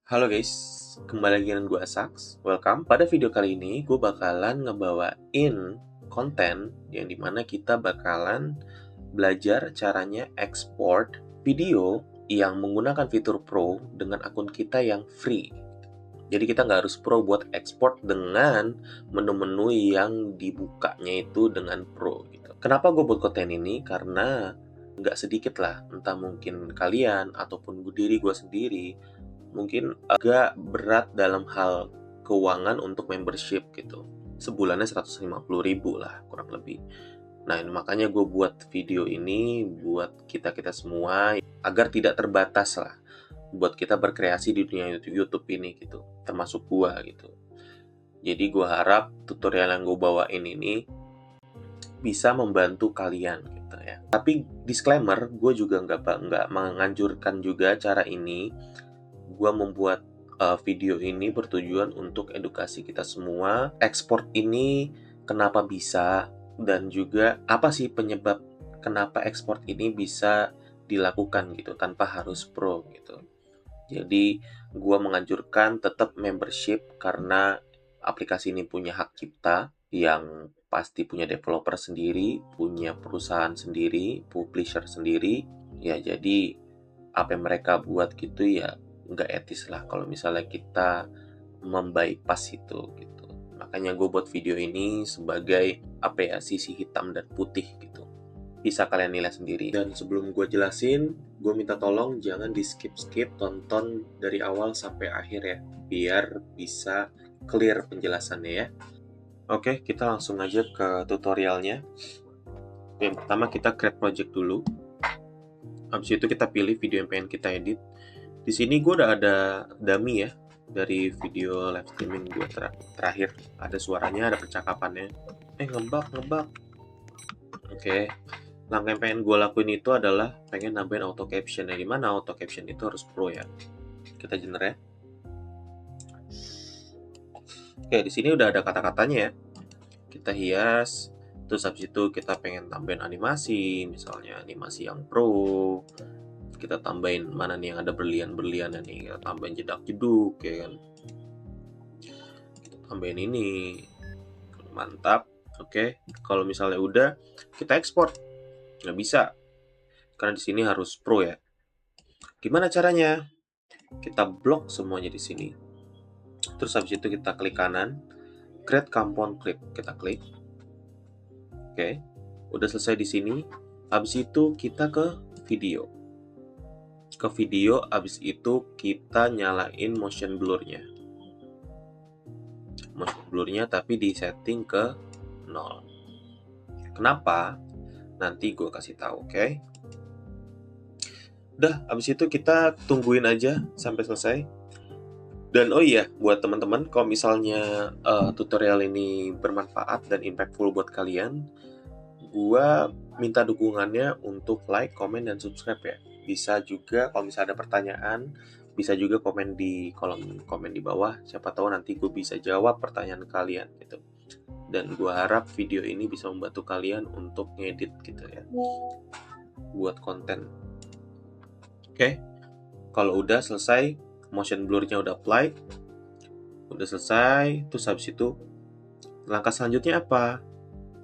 Halo guys, kembali lagi dengan gue Asaks. Welcome. Pada video kali ini, gue bakalan ngebawain konten yang dimana kita bakalan belajar caranya export video yang menggunakan fitur Pro dengan akun kita yang free. Jadi kita nggak harus Pro buat export dengan menu-menu yang dibukanya itu dengan Pro gitu. Kenapa gue buat konten ini? Karena nggak sedikit lah, entah mungkin kalian ataupun diri gue sendiri mungkin agak berat dalam hal keuangan untuk membership gitu. Sebulannya 150.000 lah kurang lebih. Nah, ini makanya gue buat video ini buat kita-kita semua agar tidak terbatas lah buat kita berkreasi di dunia YouTube ini gitu, termasuk gue gitu. Jadi gue harap tutorial yang gue bawain ini bisa membantu kalian gitu ya. Tapi disclaimer, gue juga nggak menganjurkan juga cara ini. Gue membuat video ini bertujuan untuk edukasi kita semua. Ekspor ini kenapa bisa dan juga apa sih penyebab kenapa ekspor ini bisa dilakukan gitu tanpa harus pro gitu. Jadi gue menganjurkan tetap membership karena aplikasi ini punya hak cipta yang pasti punya developer sendiri, punya perusahaan sendiri, publisher sendiri. Ya jadi apa yang mereka buat gitu ya nggak etis lah kalau misalnya kita membypass itu gitu. Makanya gue buat video ini sebagai apa ya, sisi hitam dan putih gitu. Bisa kalian nilai sendiri. Dan sebelum gue jelasin, gue minta tolong jangan di skip-skip, tonton dari awal sampai akhir ya, biar bisa clear penjelasannya ya. Oke, kita langsung aja ke tutorialnya. Yang pertama kita create project dulu. Habis itu kita pilih video yang pengen kita edit. Di sini gue udah ada dummy ya dari video live streaming gue terakhir. Ada suaranya, ada percakapannya. Ngebug. Oke. Langkah yang pengen gue lakuin itu adalah pengen nambahin auto caption. Yang dimana auto caption itu harus pro ya. Kita generate. Oke, di sini udah ada kata-katanya ya. Kita hias. Terus habis itu kita pengen tambahin animasi, misalnya animasi yang pro. Kita tambahin mana nih yang ada berlian-berliannya nih. Kita tambahin jedak-jeduk ya kan. Kita tambahin ini. Mantap. Oke, kalau misalnya udah, kita ekspor. Nggak bisa, karena di sini harus pro ya. Gimana caranya? Kita blok semuanya di sini. Terus habis itu kita klik kanan, create compound clip. Kita klik. Oke, udah selesai di sini. Habis itu kita ke video. Ke video, habis itu kita nyalain motion blur-nya. Motion blur-nya tapi di setting ke 0. Kenapa? Nanti gue kasih tahu, oke? Udah, habis itu kita tungguin aja sampai selesai. Dan oh iya, buat teman-teman, kalau misalnya tutorial ini bermanfaat dan impactful buat kalian, gua minta dukungannya untuk like, comment, dan subscribe ya. Bisa juga kalau misalnya ada pertanyaan, bisa juga komen di kolom komen di bawah. Siapa tahu nanti gue bisa jawab pertanyaan kalian gitu. Dan gua harap video ini bisa membantu kalian untuk ngedit gitu ya, buat konten. Oke, kalau udah selesai, motion blur-nya udah apply, udah selesai, terus habis itu langkah selanjutnya apa?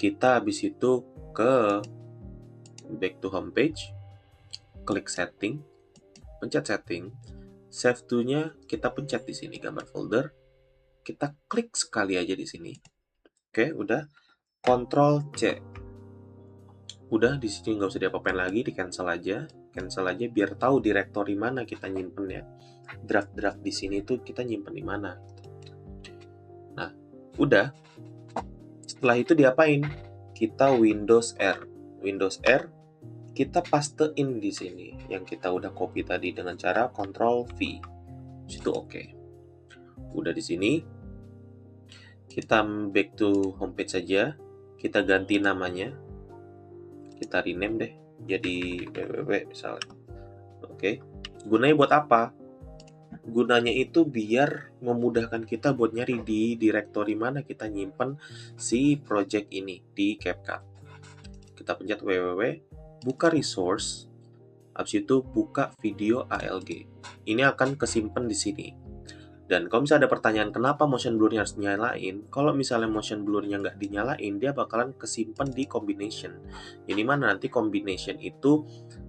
Kita habis itu ke back to homepage, klik setting, pencet setting, save to-nya kita pencet di sini gambar folder, kita klik sekali aja di sini. Oke, udah. Ctrl C. Udah di sini nggak usah diapa-apain lagi, di cancel aja biar tahu direktori mana kita nyimpen ya. Draft-draft di sini tuh kita nyimpen di mana. Nah, udah. Setelah itu diapain? Kita Windows R. Windows R kita pastein di sini yang kita udah copy tadi dengan cara Ctrl V. Situ oke. Udah di sini kita back to homepage saja. Kita ganti namanya. Kita rename deh jadi www misalnya. Oke. Gunanya buat apa? Gunanya itu biar memudahkan kita buat nyari di directory mana kita nyimpen si project ini di CapCut. Kita pencet www, buka resource, habis itu buka video ALG. Ini akan kesimpan di sini. Dan kalau misalnya ada pertanyaan kenapa motion blur-nya harus dinyalain, kalau misalnya motion blur-nya nggak dinyalain, dia bakalan kesimpan di combination. Yang mana nanti combination itu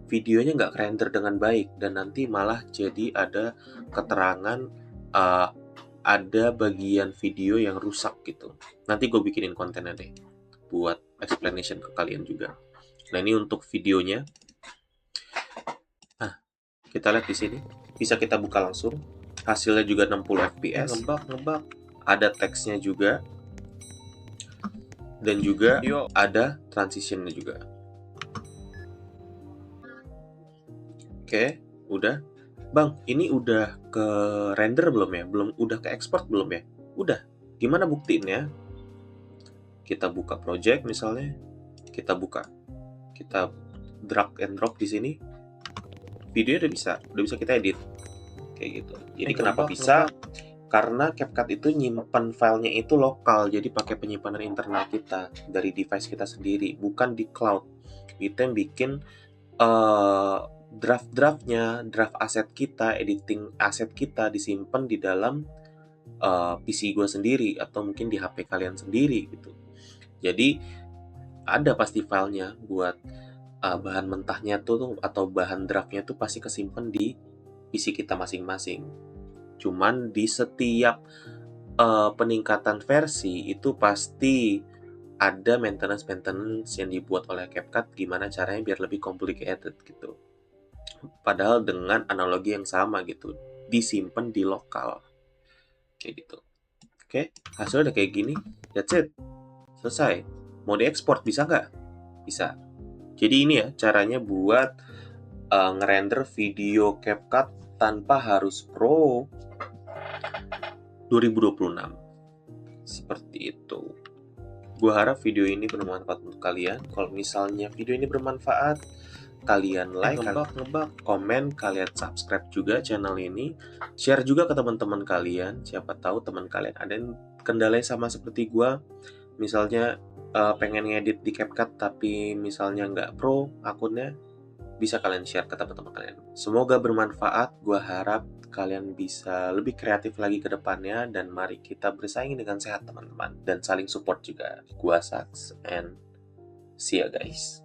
videonya nggak render dengan baik, dan nanti malah jadi ada keterangan ada bagian video yang rusak gitu. Nanti gue bikinin kontennya deh buat explanation ke kalian juga. Nah, ini untuk videonya. Nah, kita lihat di sini. Bisa kita buka langsung. Hasilnya juga 60 fps. Ngebak. Ada teksnya juga. Dan juga ada transitionnya juga. Oke, udah. Bang, ini udah ke render belum ya? Udah ke export belum ya? Udah. Gimana buktiinnya? Kita buka project misalnya. Kita drag and drop di sini. Video udah bisa kita edit. Kayak gitu. Jadi kenapa bisa? Karena CapCut itu nyimpan filenya itu lokal, jadi pakai penyimpanan internal kita dari device kita sendiri, bukan di cloud. Itu yang bikin draft-draftnya, draft aset kita, editing aset kita disimpan di dalam PC gue sendiri atau mungkin di HP kalian sendiri gitu. Jadi ada pasti filenya buat bahan mentahnya tuh atau bahan draftnya tuh pasti kesimpan di PC kita masing-masing. Cuman di setiap peningkatan versi itu pasti ada maintenance yang dibuat oleh CapCut gimana caranya biar lebih complicated gitu. Padahal dengan analogi yang sama gitu, disimpan di lokal. Kayak gitu. Oke, hasilnya udah kayak gini. That's it. Selesai. Mau diekspor bisa nggak? Bisa. Jadi ini ya caranya buat ngerender video CapCut tanpa harus Pro 2026. Seperti itu. Gue harap video ini bermanfaat untuk kalian. Kalau misalnya video ini bermanfaat, kalian like, ngebak, komen, kalian subscribe juga channel ini. Share juga ke teman-teman kalian. Siapa tahu teman kalian ada yang kendala sama seperti gue. Misalnya pengen ngedit di CapCut tapi misalnya nggak pro akunnya, bisa kalian share ke teman-teman kalian. Semoga bermanfaat. Gue harap kalian bisa lebih kreatif lagi ke depannya, dan mari kita bersaing dengan sehat teman-teman dan saling support juga. Gua Saks and see ya guys.